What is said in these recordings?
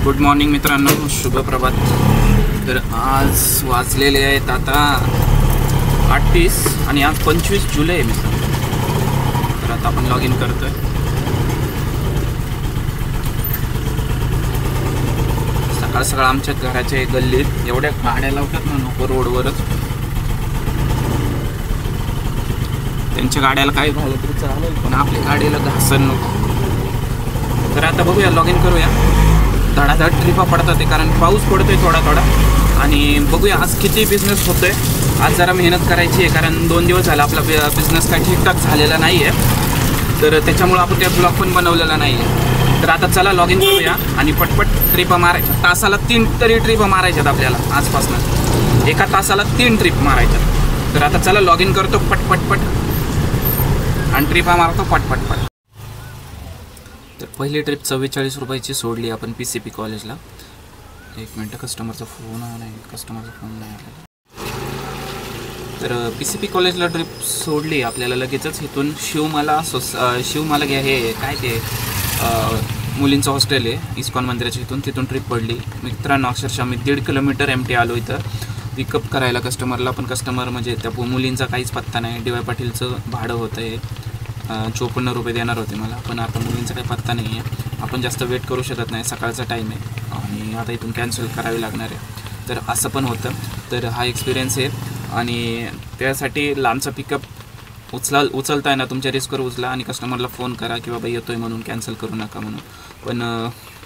Good morning मित्रांनो, शुभ प्रभात। तर आज वाजलेले आहेत आता 38 आणि आज 25 जुलै आहे मित्रांनो। तर आता आपण लॉग इन करतोय। सकाळ सकाळ आमच्या घराच्या गल्लीत एवढ्या गाड्या लावतात ना नको रोडवरच, त्यांच्या गाड्याला काय झालं तरी चालेल पण आपल्या गाडीला घासन नको। तर आता बघूया, लॉग इन करूया। धडाधड ट्रिपा पडतात आहे कारण पाऊस पडतोय थोडा थोडा, आणि बघूया आज किती बिझनेस होतोय। आज जरा मेहनत करायची आहे कारण 2 दिवस झाला आपला बिझनेस काय ठीकठाक झालेला नाही आहे, तर त्याच्यामुळे आपण त्या ब्लॉग पण बनवलेला नाही आहे। तर आता चला लॉग इन करूया आणि पटपट ट्रिपा मारायच्या। तासाला 3 तरी ट्रिपा मारायच्यात आपल्याला आजपासून, एका तासाला 3 ट्रिप मारायच्यात। तर आता चला लॉग इन करतो पटपटपट आणि ट्रिपा मारतो पटपटपट। तर पहिली ट्रिप 44 रुपयाची सोडली आपण PCP कॉलेजला। 1 मिनटं, कस्टमरचा फोन आला नाही, कस्टमरचा फोन नाही आला। तर PCP कॉलेजला ट्रिप सोडली आपल्याला लगेचच। इथून शिवमाला घ्या, हे काय ते मुलींचं हॉस्टेल आहे इस्कॉन मंदिराच्या इथून, तिथून ट्रिप पडली मित्रांनो। अक्षरशः मी 1.5 किलोमीटर MT आलो इथं पिकअप करायला कस्टमरला, पण कस्टमर म्हणजे त्या मुलींचा काहीच पत्ता नाही। DY पाटीलचं भाडं होतं आहे 54 रुपये देणार होते मला, पण आता मुलींचा काही पत्ता नाही आहे। आपण जास्त वेट करू शकत नाही, सकाळचा टाईम आहे आणि आता इथून कॅन्सल करावी लागणार आहे। तर असं पण होतं। तर हा एक्सपिरियन्स आहे आणि त्यासाठी लांबचा पिकअप उचलताय ना तुमच्या रिस्कवर उचला आणि कस्टमरला फोन करा की बाबा येतोय म्हणून, कॅन्सल करू नका म्हणून। पण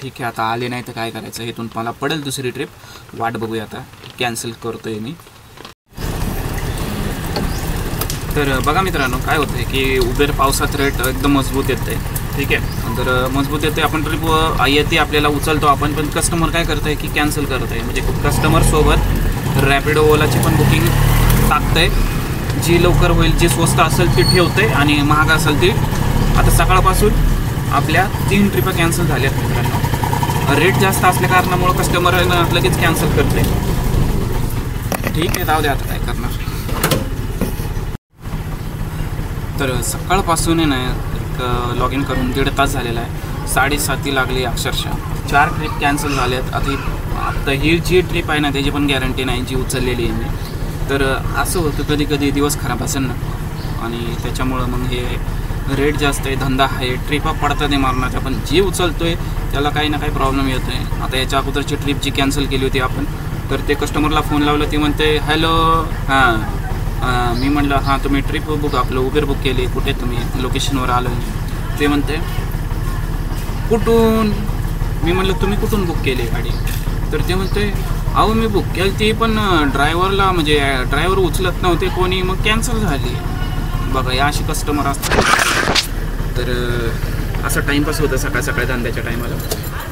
ठीक आहे, आता आले नाही तर काय करायचं, इथून मला पडेल दुसरी ट्रिप, वाट बघूया। आता कॅन्सल करतोय मी। तर बघा मित्रांनो काय होतं आहे की उबेर पावसात रेट एकदम मजबूत येतं आहे, ठीक आहे। तर मजबूत येते, आपण ट्रिप येते आपल्याला उचलतो आपण, पण कस्टमर काय करतं आहे की कॅन्सल करत आहे। म्हणजे कस्टमरसोबत रॅपिडो ओलाची पण बुकिंग टाकतं आहे, जी लवकर होईल जी स्वस्त असेल ती ठेवते आणि महाग असेल ती। आता सकाळपासून आपल्या 3 ट्रिपा कॅन्सल झाल्यात मित्रांनो। रेट जास्त असल्या कारणामुळं कस्टमर लगेच कॅन्सल करते। ठीक आहे, जाऊ दे, आता काय करणार। तर सकाळपासून आहे ना लॉग इन करून 1.5 तास झालेला आहे, 7:30 लागली अक्षरशः। 4 ट्रिप कॅन्सल झाल्यात। आता ही जी ट्रिप आहे ना त्याची पण गॅरंटी नाही जी उचललेली आहे मी। तर असं होतं कधी कधी दिवस खराब असेल ना, आणि त्याच्यामुळं मग हे रेट जास्त आहे, धंदा आहे, ट्रिपा पडतात आहे मारण्याच्या, पण जी उचलतोय त्याला काही ना काही प्रॉब्लेम येतो आहे। आता याच्या अगोदरची ट्रिप जी कॅन्सल केली होती आपण, तर ते कस्टमरला फोन लावलं, ती म्हणते हॅलो, हां मी म्हटलं हां तुम्ही ट्रिप बुक आपलं उबेर बुक केली, कुठे तुम्ही, लोकेशनवर आलो। ते म्हणते कुठून, मी म्हटलं तुम्ही कुठून बुक केली गाडी, तर ते म्हणते अहो मी बुक केली ती पण ड्रायव्हरला म्हणजे ड्रायव्हर उचलत नव्हते कोणी, मग कॅन्सल झाली। बघा या अशी कस्टमर असतात। तर असं टाईमपास होतं सकाळ सकाळी धंद्याच्या टायमाला।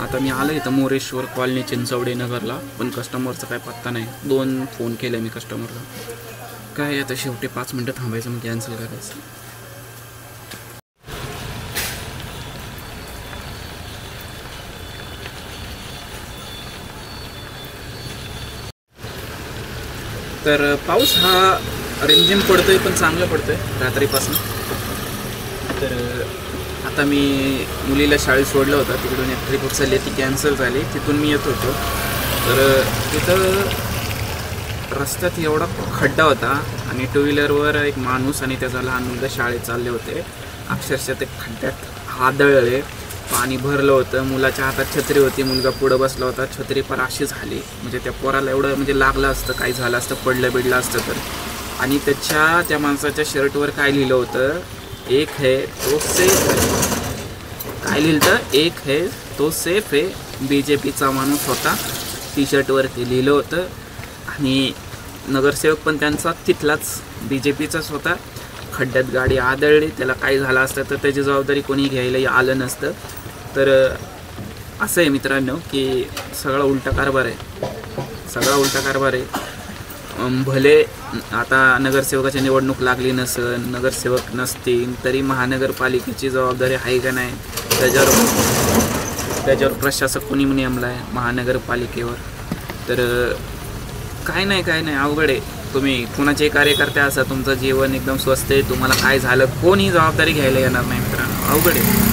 आता मी आलं इथं मोरेश्वर कॉलनी चिंचवडे नगरला, पण कस्टमरचा काय पत्ता नाही। 2 फोन केले मी कस्टमरला, काय आता शेवटी 5 मिनटं थांबायचं मग कॅन्सल करायचं। तर पाऊस हा रिमझिम पडतोय पण चांगलं पडतोय रात्रीपासून। तर आता मी मुलीला शाळेत सोडलं होतं, तिकडून एक ट्रिप उचलली ती कॅन्सल झाली, तिथून मी येत होतो। तर तिथं रस्त्यात एवढा खड्डा होता आणि 2 व्हीलरवर एक माणूस आणि त्याचा लहान मुलगा शाळेत चालले होते। अक्षरशः ते खड्ड्यात आदळले, पाणी भरलं होतं, मुलाच्या हातात छत्री होती, मुलगा पुढं बसला होता, छत्री पराक्षी झाली। म्हणजे त्या पोराला एवढं म्हणजे लागलं असतं, काही झालं असतं, पडलं बिडलं असतं तर। आणि त्या माणसाच्या शर्टवर काय लिहिलं होतं, एक है तो सेफ है। काय लिहिलं तर एक है तो सेफ है, BJPचा माणूस होता, टी-शर्टवरती लिहिलं होतं। आणि नगरसेवक पण त्यांचा तिथलाच BJPचाच होता। खड्ड्यात गाडी आदळली, त्याला काही झालं असतं तर त्याची जबाबदारी कोणी घ्यायला आलं नसतं। तर असं आहे मित्रांनो की सगळा उलटा कारभार आहे, सगळा उलटा कारभार आहे। भले आता नगरसेवकाची निवडणूक लागली नसेल, नगरसेवक नसतील तरी महानगरपालिकेची जबाबदारी आहे का नाही, त्याच्यावर प्रशासक कोणी नेमला आहे महानगरपालिकेवर। तर काय नाही अवघड आहे। तुम्ही कुणाचे कार्यकर्ते असा, तुमचं जीवन एकदम स्वस्त आहे, तुम्हाला काय झालं कोणी जबाबदारी घ्यायला येणार नाही मित्रांनो, अवघड आहे।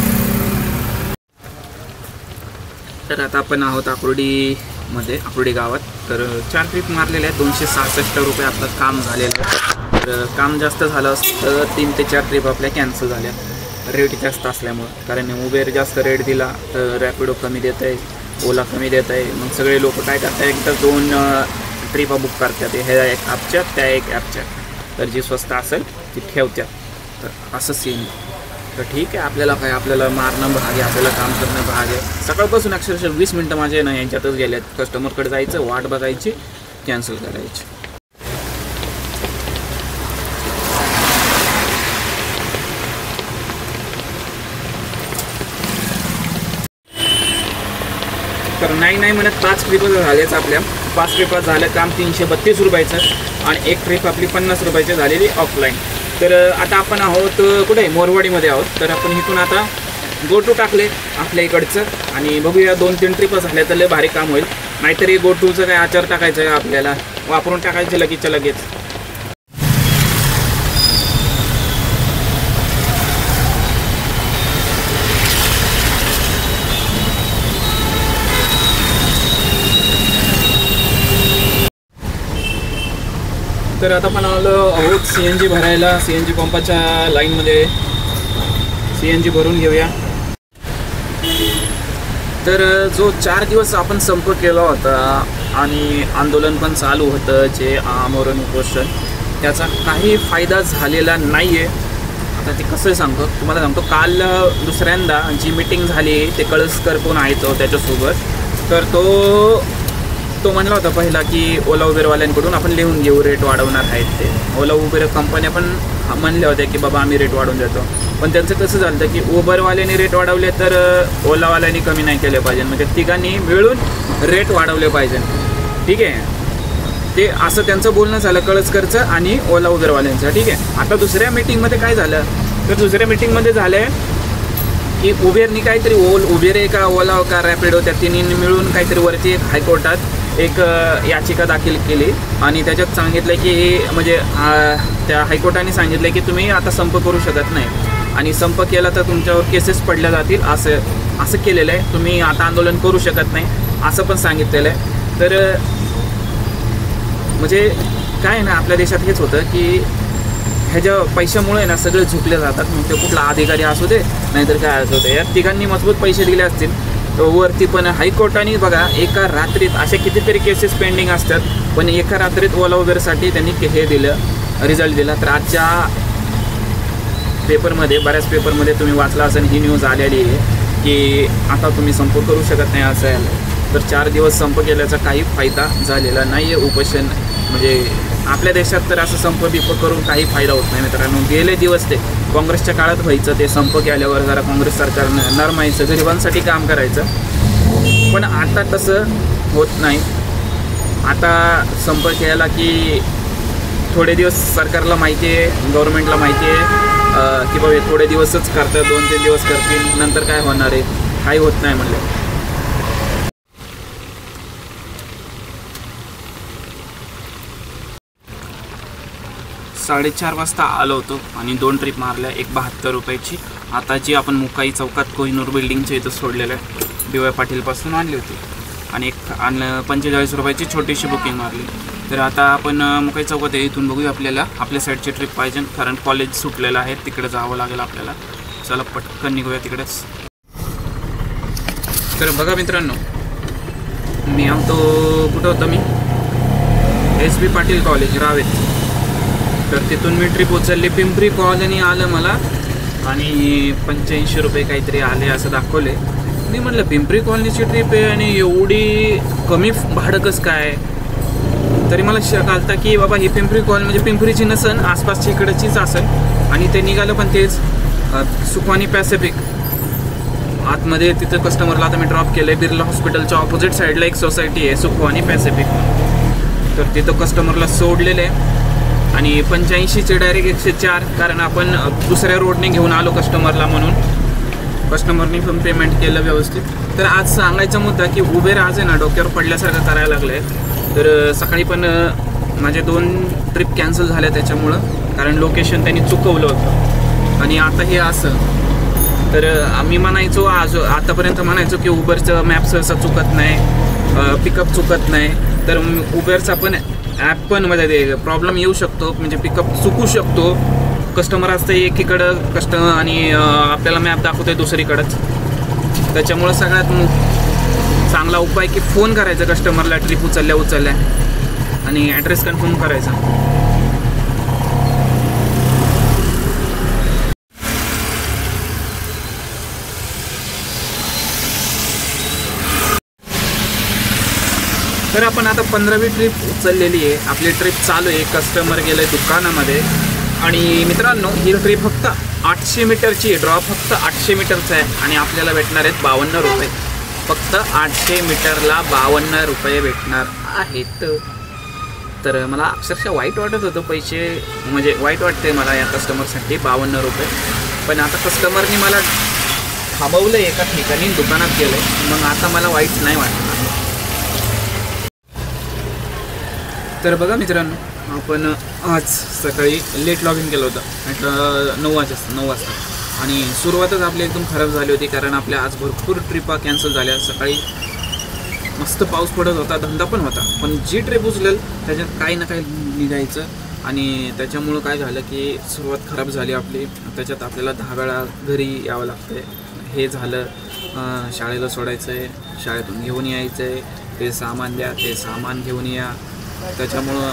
तर आता आपण आहोत आकुर्डीमध्ये, आकुर्डी गावात. तर 4 ट्रिप मारलेल्या आहेत. 266 रुपये आपलं काम झालेलं आहे. तर काम जास्त झालं असतं 3 ते 4 ट्रिप आपल्या कॅन्सल झाल्या रेट जास्त असल्यामुळं. कारण उबेर जास्त रेट दिला तर रॅपिडो कमी देत आहे, ओला कमी देत आहे. मग सगळे लोक काय करतात, एकदा 2 ट्रिपा बुक करतात, ह्या एक ॲपच्या त्या एक ॲपच्या. तर जी स्वस्त असेल ती ठेवतात. तर असं सीन. तर ठीक आहे, आपल्याला काय, आपल्याला मारणं भाग आहे, आपल्याला काम करणं भाग आहे. सकाळपासून अक्षरशः 20 मिनटं माझे ना यांच्यातच गेले आहेत. कस्टमरकडे जायचं, वाट बघायची, कॅन्सल करायची. तर नाही म्हणत 5 ट्रिप झालेच आपल्या. 5 ट्रिप झालं, काम 332 रुपयाचं आणि एक ट्रिप आपली 50 रुपयाची झालेली ऑफलाईन. तर आता आपण आहोत कुठे, मोरवाडीमध्ये आहोत. तर आपण इथून आता गो टू टाकले आपल्या इकडचं आणि बघूया 2-3 ट्रिप झाल्या तर लय भारी काम होईल. नाहीतरी गो टूचं काय आचार टाकायचं आहे आपल्याला, वापरून टाकायचं लगेचच्या लगेच. तर आता आपण आलो आहोत CNG भरायला. CNG पंपाच्या लाईनमध्ये CNG भरून घेऊया. तर जो 4 दिवस आपण संप केला होता आणि आंदोलन पण चालू होतं, जे आमरण उपोषण, त्याचा काही फायदा झालेला नाही आहे. आता ते कसं सांगतो तुम्हाला सांगतो. काल दुसऱ्यांदा जी मीटिंग झाली ते कळसकर कोण आहे तो त्याच्यासोबत, तर तो म्हणला होता पहिला की ओला उबेरवाल्यांकडून आपण लिहून घेऊ, रेट वाढवणार आहेत ते. ओला उबेर कंपन्या पण म्हणल्या होत्या की बाबा आम्ही रेट वाढवून देतो. पण त्यांचं कसं झालं की उबरवाल्यांनी रेट वाढवले तर ओलावाल्यांनी कमी नाही केले पाहिजे. म्हणजे तिघांनी मिळून रेट वाढवले पाहिजे. ठीक आहे, ते असं त्यांचं बोलणं झालं कळसकरचं आणि ओला उबेरवाल्यांचं. ठीक आहे. आता दुसऱ्या मीटिंगमध्ये काय झालं, तर दुसऱ्या मीटिंगमध्ये झालं आहे की उबेरनी काहीतरी उबेर आहे का ओला का रॅपिडो, त्या तिन्ही मिळून काहीतरी वरती एक हायकोर्टात एक याचिका दाखल केली आणि त्याच्यात सांगितलं की म्हणजे त्या हायकोर्टाने सांगितलं की तुम्ही आता संप करू शकत नाही आणि संप केला तर तुमच्यावर केसेस पडल्या जातील, असं केलेलं आहे. तुम्ही आता आंदोलन करू शकत नाही असं पण सांगितलेलं आहे. तर म्हणजे काय ना, आपल्या देशात हेच होतं की ह्याच्या पैशामुळे ना सगळे झुकले जातात. मग ते कुठला अधिकारी असू दे नाहीतर काय असू दे, या तिघांनी मजबूत पैसे दिले असतील. वरती पण हायकोर्टाने बघा एका रात्रीत अशा कितीतरी केसेस पेंडिंग असतात, पण एका रात्रीत ओला उबेरसाठी त्यांनी हे दिलं, रिझल्ट दिला. तर आजच्या पेपरमध्ये, बऱ्याच पेपरमध्ये तुम्ही वाचला असेल, ही न्यूज आलेली आहे की आता तुम्ही संप करू शकत नाही असं आहे. तर 4 दिवस संप केल्याचा काही फायदा झालेला नाही आहे. उपोषण म्हणजे आपल्या देशात तर असं संप करून काही फायदा होत नाही मित्रांनो. गेले दिवस ते काँग्रेसच्या काळात व्हायचं, ते संप केल्यावर जरा काँग्रेस सरकारनं नरमायचं, गरिबांसाठी काम करायचं. पण आता तसं होत नाही. आता संप केला की थोडे दिवस सरकारला माहिती आहे, गव्हर्नमेंटला माहिती आहे की बाबा थोडे दिवसच करतात, 2-3 दिवस करतील, नंतर काय होणार आहे, काही होत नाही म्हणलं. साडेचार वाजता आलो होतो आणि 2 ट्रिप मारल्या, एक 72 रुपयाची. आता जी आपण मुकाई चौकात कोहिनूर बिल्डिंगच्या इथं सोडलेलं आहे, DY पाटीलपासून आणली होती आणि एक 45 रुपयाची छोटीशी बुकिंग मारली. तर आता आपण मुकाई चौकात इथून बघूया, आपल्याला आपल्या साईडची ट्रिप पाहिजे कारण कॉलेज सुटलेलं आहे, तिकडे जावं लागेल आपल्याला. चला पटकन निघूया तिकडेच. तर बघा मित्रांनो, मी आमतो कुठं होतं, मी SB पाटील कॉलेज रावेत. तर तिथून मी ट्रिप उचलली, पिंपरी कॉलनी आलं मला आणि 85 रुपये काहीतरी आले असं दाखवले. मी म्हटलं पिंपरी कॉलनीची ट्रिप आहे आणि एवढी कमी भाडं कसं काय. तरी मला शक आलता की बाबा ही पिंपरी कॉलनी म्हणजे पिंपरीची नसन, आसपासची इकडचीच असेल. आणि ते निघालं पण तेच सुखवानी पॅसिफिक आतमध्ये. तिथं कस्टमरला आता मी ड्रॉप केलं आहे. बिर्ला हॉस्पिटलच्या ऑपोजिट साईडला एक सोसायटी आहे सुखवानी पॅसिफिक, तर तिथं कस्टमरला सोडलेलं आहे. आणि 85चे डायरेक्ट 104, कारण आपण दुसऱ्या रोडने घेऊन आलो कस्टमरला, म्हणून कस्टमरनी पण पेमेंट केलं व्यवस्थित. तर आज सांगायचा मुद्दा की उबेर आज आहे ना डोक्यावर पडल्यासारखं करायला लागलं आहे. तर सकाळी पण माझे 2 ट्रिप कॅन्सल झाल्या त्याच्यामुळं, कारण लोकेशन त्यांनी चुकवलं होतं. आणि आता हे असं तर आम्ही म्हणायचो आतापर्यंत म्हणायचो की उबरचं मॅप सहसा चुकत नाही, पिकअप चुकत नाही. तर उबरचा पण ॲप पण मध्ये प्रॉब्लेम येऊ शकतो, म्हणजे पिकअप चुकू शकतो. कस्टमर असतं एकीकडं आणि आपल्याला मॅप दाखवतोय दुसरीकडंच. त्याच्यामुळं सगळ्यात चांगला उपाय की फोन करायचा कस्टमरला ट्रिप उचलल्या आणि ॲड्रेस कन्फर्म करायचा. तर आपण आता 15वी ट्रिप उचललेली आहे. आपली ट्रिप चालू आहे. कस्टमर गेलं आहे दुकानामध्ये. आणि मित्रांनो, ही ट्रिप फक्त 800 मीटरची आहे. ड्रॉप फक्त 800 मीटरचा आहे आणि आपल्याला भेटणार आहेत 52 रुपये. फक्त 800 मीटरला 52 रुपये भेटणार आहेत. तर मला अक्षरशः वाईट वाटत होतं पैसे, म्हणजे वाईट वाटते मला या कस्टमरसाठी 52 रुपये. पण आता कस्टमरनी मला थांबवलं एका ठिकाणी, दुकानात गेलं, मग आता मला वाईट नाही वाटणार. तर बघा मित्रांनो, आपण आज सकाळी लेट लॉग इन केलं होतं 9 वाजता आणि सुरुवातच आपली एकदम खराब झाली होती, कारण आपल्या आज भरपूर ट्रिपा कॅन्सल झाल्या. सकाळी मस्त पाऊस पडत होता, धंदा पण होता, पण जी ट्रिप उचलेल त्याच्यात काही ना काही निघायचं आणि त्याच्यामुळं काय झालं की सुरुवात खराब झाली आपली. त्याच्यात आपल्याला 10 वेळा घरी यावं लागतं आहे. हे झालं, शाळेला सोडायचं आहे, शाळेतून घेऊन यायचं आहे, ते सामान द्या, ते सामान घेऊन या. त्याच्यामुळं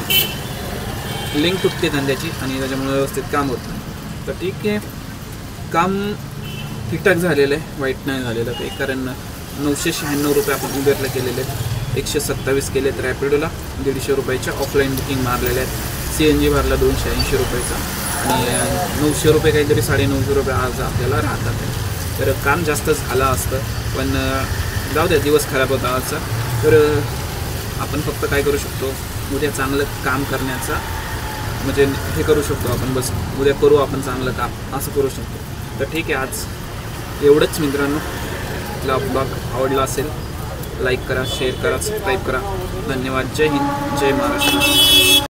लिंक तुटते धंद्याची आणि त्याच्यामुळं व्यवस्थित काम होत नाही. तर ठीक आहे, काम ठीकठाक झालेलं आहे, वाईट नाही झालेलं ते. कारण 996 रुपये आपण उबेरला केलेले आहेत, 127 केलेत रॅपिडोला, 150 रुपयाच्या ऑफलाईन बुकिंग मारलेल्या आहेत. CNG भरला 280 रुपयाचा आणि 900 रुपये काहीतरी 950 रुपये आज आपल्याला राहतात. तर काम जास्त झालं असतं, पण जाऊ द्या, दिवस खराब होता आजचा. तर आपण फक्त काय करू शकतो, उद्या चांगलं काम करण्याचा, म्हणजे हे करू शकतो आपण, बस उद्या करू आपण चांगलं काम, असं करू शकतो. तर ठीक आहे, आज एवढंच मित्रांनो. आपला ब्लॉग आवडला असेल, लाईक करा, शेअर करा, सबस्क्राईब करा. धन्यवाद. जय हिंद, जय महाराष्ट्र.